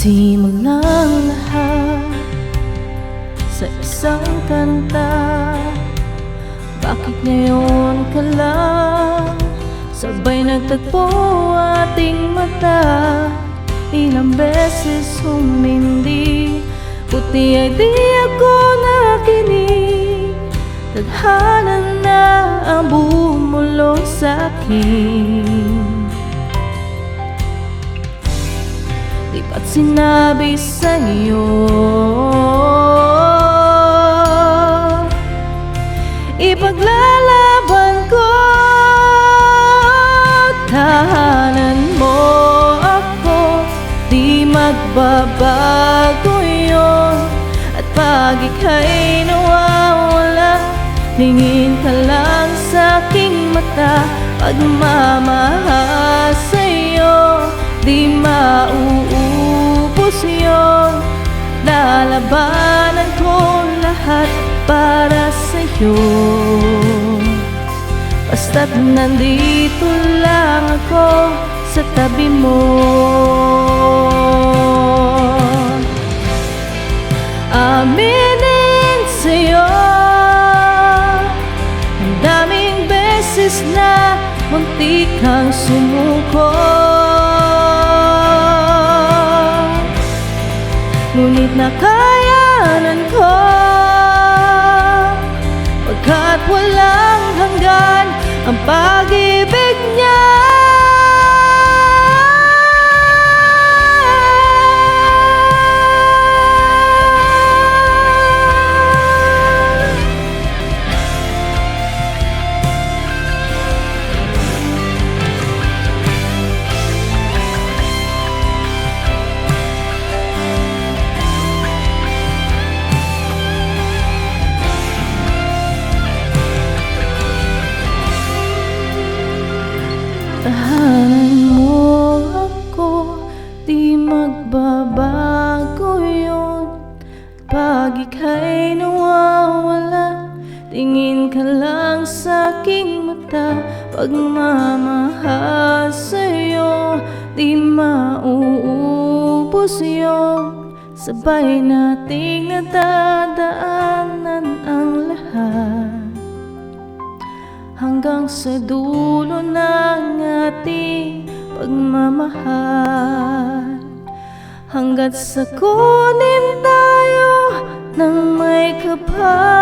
Nagsimulang lahat sa isang kanta. Bakit ngayon ka lang sabay nagtagpo ating mata? Ilang beses humindi, buti ay di ako nakinig. Tadhana na ang bumulong sa'kin. Di ba't sinabi sa'yo ipaglalaban ko? Tahanan mo ako, di magbabago yun. At pag ika'y nawawala, tingin ka lang sa'king mata. Pagmamahal sa'yo, di mauubos yun. Lalabanan ko lahat para sa'yo, basta't nandito lang ako sa tabi mo. Aminin sa'yo, ang daming beses na muntik kang sumuko, ngunit nakayanan ko, pagkat walang hanggan ang pag-ibig niya. Tahanan mo ako, di magbabago yun. Pag ika'y nawawala, tingin ka lang sa'king mata. Pagmamahal sa'yo, di mauubos yun. Sabay nating nadadaanan ang lahat, hanggang sa dulo ng ating pagmamahal. Hanggat sa kunin tayo ng may kapal.